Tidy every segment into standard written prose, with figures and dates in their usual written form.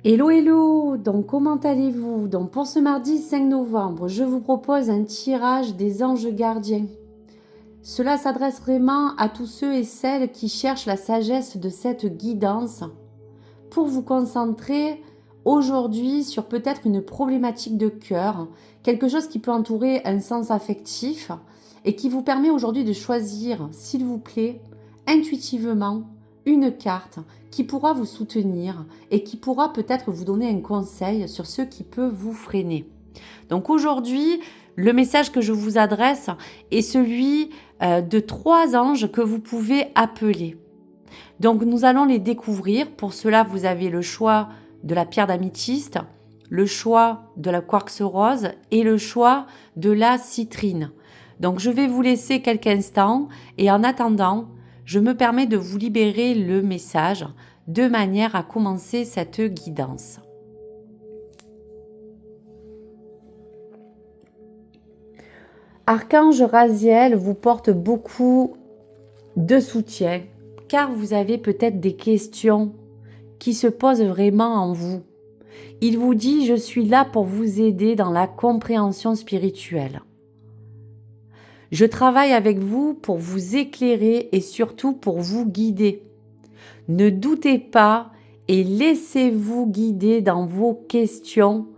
Hello, hello! Donc, comment allez-vous? Donc, pour ce mardi 5 novembre, je vous propose un tirage des anges gardiens. Cela s'adresse vraiment à tous ceux et celles qui cherchent la sagesse de cette guidance pour vous concentrer aujourd'hui sur peut-être une problématique de cœur, quelque chose qui peut entourer un sens affectif et qui vous permet aujourd'hui de choisir, s'il vous plaît, intuitivement, une carte qui pourra vous soutenir et qui pourra peut-être vous donner un conseil sur ce qui peut vous freiner. Donc aujourd'hui, le message que je vous adresse est celui de 3 anges que vous pouvez appeler. Donc nous allons les découvrir. Pour cela, vous avez le choix de la pierre d'améthyste, le choix de la quartz rose et le choix de la citrine. Donc je vais vous laisser quelques instants et en attendant, je me permets de vous libérer le message de manière à commencer cette guidance. Archange Raziel vous porte beaucoup de soutien car vous avez peut-être des questions qui se posent vraiment en vous. Il vous dit: je suis là pour vous aider dans la compréhension spirituelle. Je travaille avec vous pour vous éclairer et surtout pour vous guider. Ne doutez pas et laissez-vous guider dans vos questions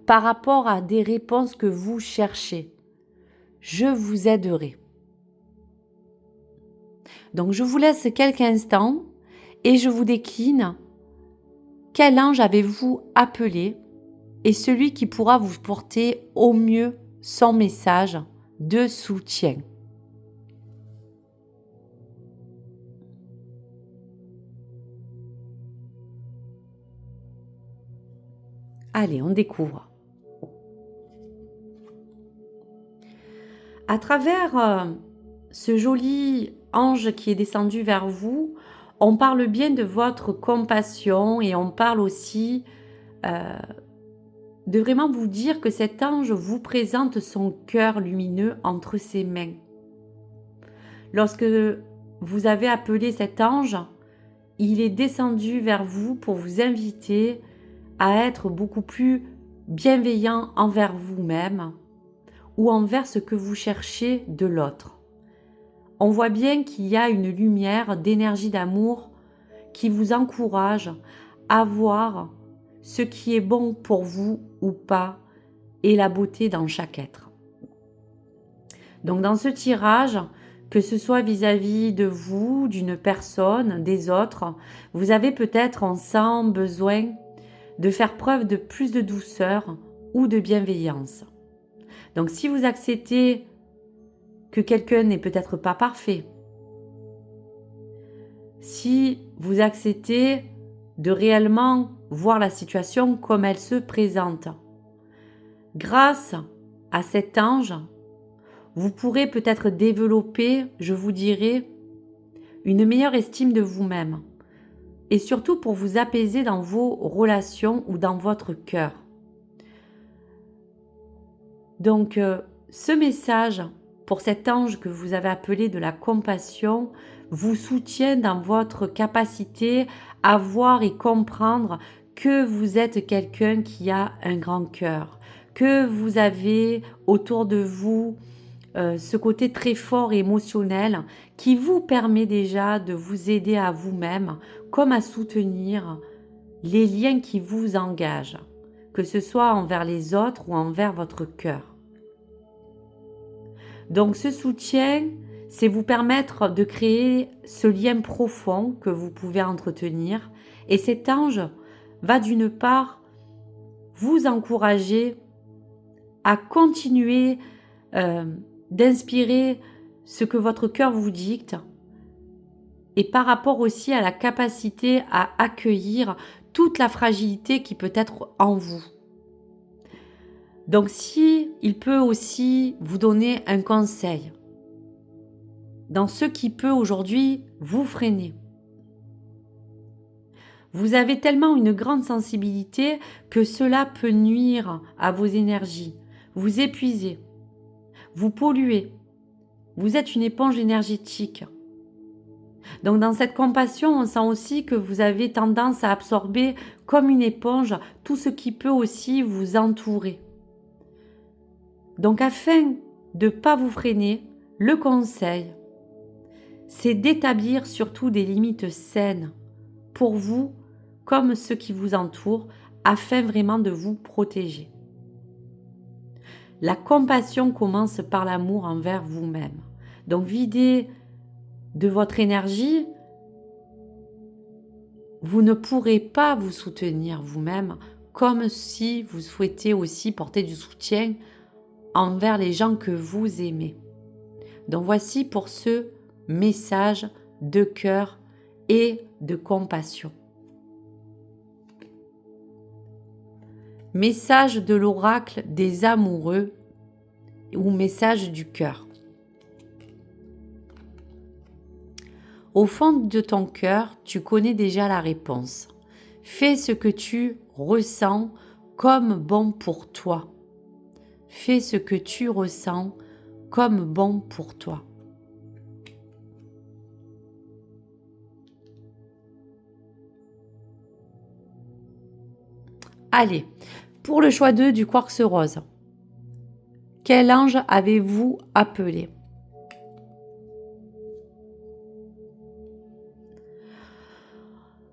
par rapport à des réponses que vous cherchez. Je vous aiderai. Donc je vous laisse quelques instants et je vous décline quel ange avez-vous appelé et celui qui pourra vous porter au mieux son message de soutien. Allez, on découvre. À travers ce joli ange qui est descendu vers vous, on parle bien de votre compassion et on parle aussi de vraiment vous dire que cet ange vous présente son cœur lumineux entre ses mains. Lorsque vous avez appelé cet ange, il est descendu vers vous pour vous inviter à être beaucoup plus bienveillant envers vous-même ou envers ce que vous cherchez de l'autre. On voit bien qu'il y a une lumière d'énergie d'amour qui vous encourage à voir ce qui est bon pour vous ou pas et la beauté dans chaque être. Donc dans ce tirage, que ce soit vis-à-vis de vous, d'une personne, des autres, vous avez peut-être ensemble besoin de faire preuve de plus de douceur ou de bienveillance. Donc si vous acceptez que quelqu'un n'est peut-être pas parfait, si vous acceptez de réellement voir la situation comme elle se présente, grâce à cet ange, vous pourrez peut-être développer, je vous dirais, une meilleure estime de vous-même et surtout pour vous apaiser dans vos relations ou dans votre cœur. Donc, ce message pour cet ange que vous avez appelé de la compassion vous soutient dans votre capacité à voir et comprendre que vous êtes quelqu'un qui a un grand cœur, que vous avez autour de vous ce côté très fort et émotionnel qui vous permet déjà de vous aider à vous-même comme à soutenir les liens qui vous engagent, que ce soit envers les autres ou envers votre cœur. Donc ce soutien, c'est vous permettre de créer ce lien profond que vous pouvez entretenir et cet ange va d'une part vous encourager à continuer d'inspirer ce que votre cœur vous dicte et par rapport aussi à la capacité à accueillir toute la fragilité qui peut être en vous. Donc si il peut aussi vous donner un conseil dans ce qui peut aujourd'hui vous freiner. Vous avez tellement une grande sensibilité que cela peut nuire à vos énergies, vous épuiser, vous polluez. Vous êtes une éponge énergétique. Donc dans cette compassion, on sent aussi que vous avez tendance à absorber comme une éponge tout ce qui peut aussi vous entourer. Donc afin de ne pas vous freiner, le conseil, c'est d'établir surtout des limites saines pour vous comme ceux qui vous entourent afin vraiment de vous protéger. La compassion commence par l'amour envers vous-même. Donc videz de votre énergie, vous ne pourrez pas vous soutenir vous-même comme si vous souhaitez aussi porter du soutien envers les gens que vous aimez. Donc voici pour ce message de cœur et de compassion. Message de l'oracle des amoureux ou message du cœur. Au fond de ton cœur, tu connais déjà la réponse. Fais ce que tu ressens comme bon pour toi. Fais ce que tu ressens comme bon pour toi. Allez, pour le choix 2 du quartz rose. Quel ange avez-vous appelé ?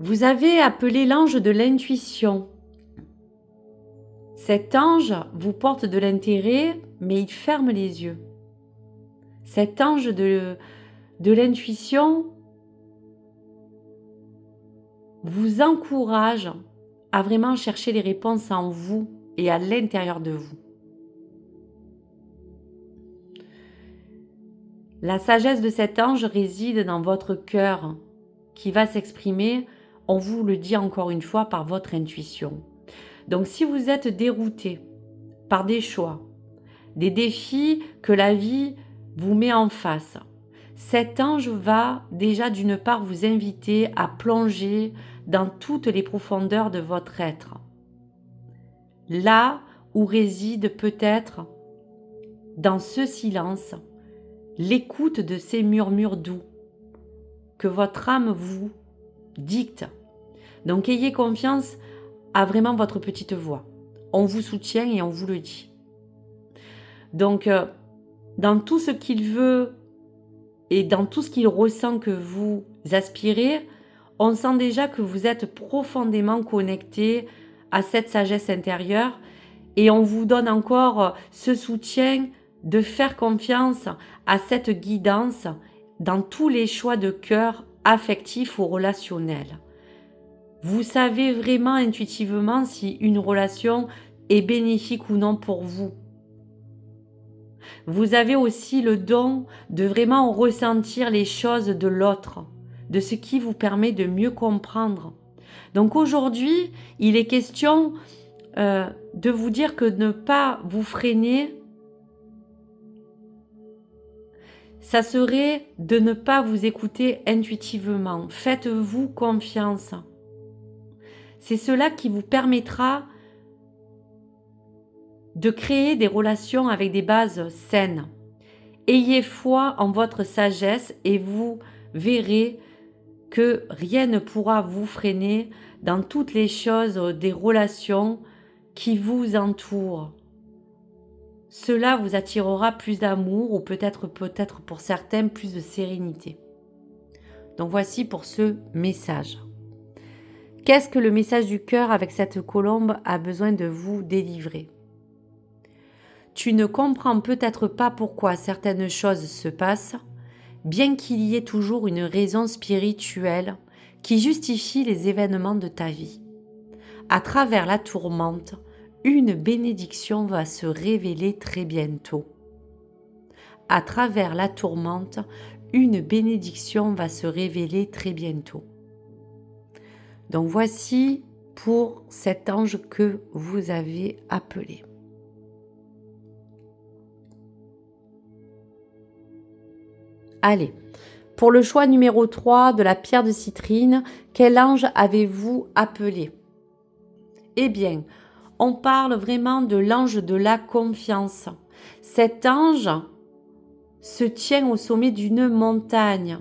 Vous avez appelé l'ange de l'intuition. Cet ange vous porte de l'intérêt, mais il ferme les yeux. Cet ange de l'intuition vous encourage à vraiment chercher les réponses en vous et à l'intérieur de vous. La sagesse de cet ange réside dans votre cœur qui va s'exprimer, on vous le dit encore une fois, par votre intuition. Donc si vous êtes dérouté par des choix, des défis que la vie vous met en face, cet ange va déjà d'une part vous inviter à plonger dans toutes les profondeurs de votre être. Là où réside peut-être, dans ce silence, l'écoute de ces murmures doux que votre âme vous dicte. Donc ayez confiance à vraiment votre petite voix. On vous soutient et on vous le dit. Donc dans tout ce qu'il veut et dans tout ce qu'il ressent que vous aspirez, on sent déjà que vous êtes profondément connecté à cette sagesse intérieure et on vous donne encore ce soutien de faire confiance à cette guidance dans tous les choix de cœur affectifs ou relationnels. Vous savez vraiment intuitivement si une relation est bénéfique ou non pour vous. Vous avez aussi le don de vraiment ressentir les choses de l'autre, de ce qui vous permet de mieux comprendre. Donc aujourd'hui, il est question de vous dire que ne pas vous freiner, ça serait de ne pas vous écouter intuitivement. Faites-vous confiance. C'est cela qui vous permettra de créer des relations avec des bases saines. Ayez foi en votre sagesse et vous verrez que rien ne pourra vous freiner dans toutes les choses des relations qui vous entourent. Cela vous attirera plus d'amour ou peut-être pour certains plus de sérénité. Donc voici pour ce message. Qu'est-ce que le message du cœur avec cette colombe a besoin de vous délivrer ? Tu ne comprends peut-être pas pourquoi certaines choses se passent, bien qu'il y ait toujours une raison spirituelle qui justifie les événements de ta vie. À travers la tourmente, une bénédiction va se révéler très bientôt. À travers la tourmente, une bénédiction va se révéler très bientôt. Donc voici pour cet ange que vous avez appelé. Allez, pour le choix numéro 3 de la pierre de citrine, quel ange avez-vous appelé ? Eh bien, on parle vraiment de l'ange de la confiance. Cet ange se tient au sommet d'une montagne.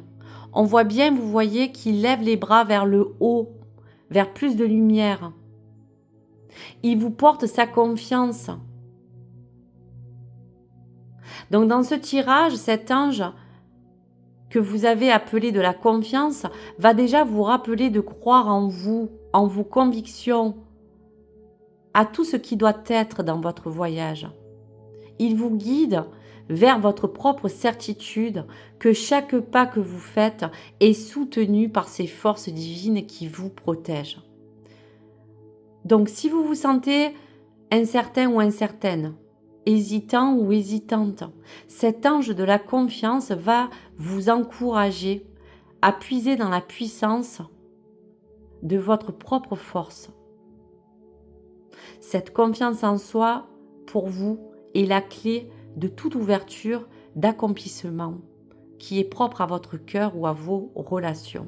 on voit bien, vous voyez, qu'il lève les bras vers le haut, vers plus de lumière. Il vous porte sa confiance. Donc dans ce tirage, cet ange que vous avez appelé de la confiance va déjà vous rappeler de croire en vous, en vos convictions, à tout ce qui doit être dans votre voyage. Il vous guide vers votre propre certitude que chaque pas que vous faites est soutenu par ces forces divines qui vous protègent. Donc si vous vous sentez incertain ou incertaine, hésitant ou hésitante, cet ange de la confiance va vous encourager à puiser dans la puissance de votre propre force. Cette confiance en soi, pour vous, est la clé de toute ouverture d'accomplissement qui est propre à votre cœur ou à vos relations.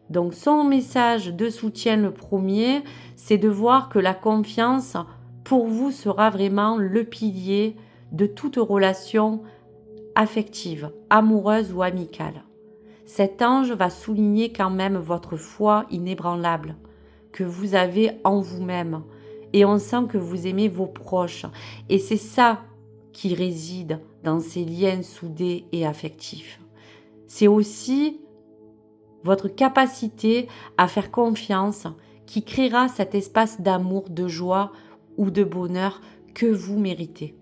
Donc son message de soutien, le premier, c'est de voir que la confiance, pour vous, sera vraiment le pilier de toute relation affective, amoureuse ou amicale. Cet ange va souligner quand même votre foi inébranlable que vous avez en vous-même. Et on sent que vous aimez vos proches. Et c'est ça qui réside dans ces liens soudés et affectifs. C'est aussi votre capacité à faire confiance qui créera cet espace d'amour, de joie ou de bonheur que vous méritez.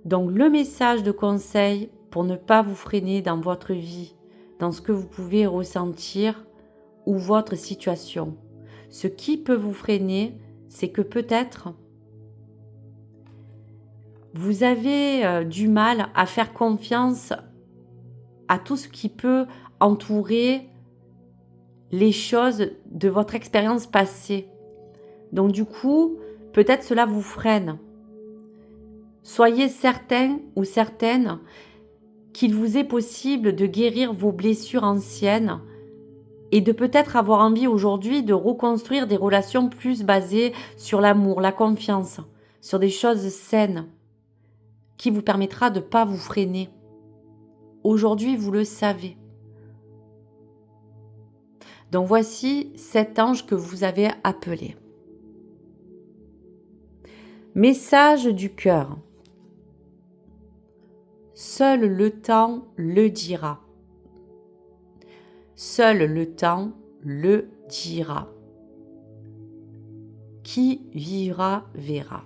Donc le message de conseil pour ne pas vous freiner dans votre vie, dans ce que vous pouvez ressentir ou votre situation. Ce qui peut vous freiner, c'est que peut-être vous avez du mal à faire confiance à tout ce qui peut entourer les choses de votre expérience passée. Donc du coup, peut-être cela vous freine. Soyez certain ou certaine qu'il vous est possible de guérir vos blessures anciennes et de peut-être avoir envie aujourd'hui de reconstruire des relations plus basées sur l'amour, la confiance, sur des choses saines qui vous permettra de ne pas vous freiner. Aujourd'hui, vous le savez. Donc voici cet ange que vous avez appelé. Message du cœur. Seul le temps le dira. Seul le temps le dira. Qui vivra verra.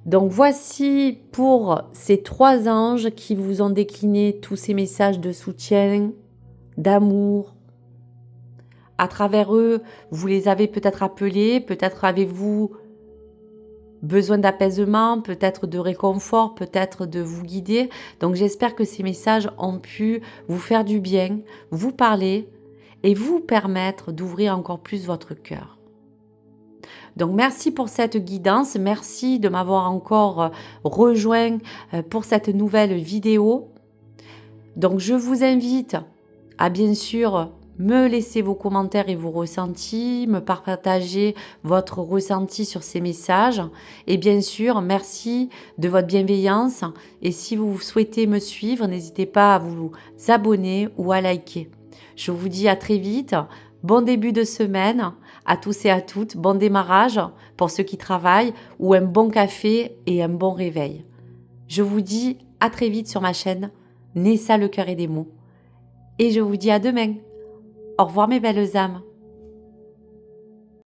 Donc voici pour ces 3 anges qui vous ont décliné tous ces messages de soutien, d'amour. À travers eux, vous les avez peut-être appelés, peut-être avez-vous besoin d'apaisement, peut-être de réconfort, peut-être de vous guider. Donc j'espère que ces messages ont pu vous faire du bien, vous parler et vous permettre d'ouvrir encore plus votre cœur. Donc merci pour cette guidance, merci de m'avoir encore rejoint pour cette nouvelle vidéo. Donc je vous invite à bien sûr me laisser vos commentaires et vos ressentis, me partager votre ressenti sur ces messages. Et bien sûr, merci de votre bienveillance. Et si vous souhaitez me suivre, n'hésitez pas à vous abonner ou à liker. Je vous dis à très vite. Bon début de semaine à tous et à toutes. Bon démarrage pour ceux qui travaillent ou un bon café et un bon réveil. Je vous dis à très vite sur ma chaîne Nessa le cœur et des mots. Et je vous dis à demain. Au revoir mes belles âmes.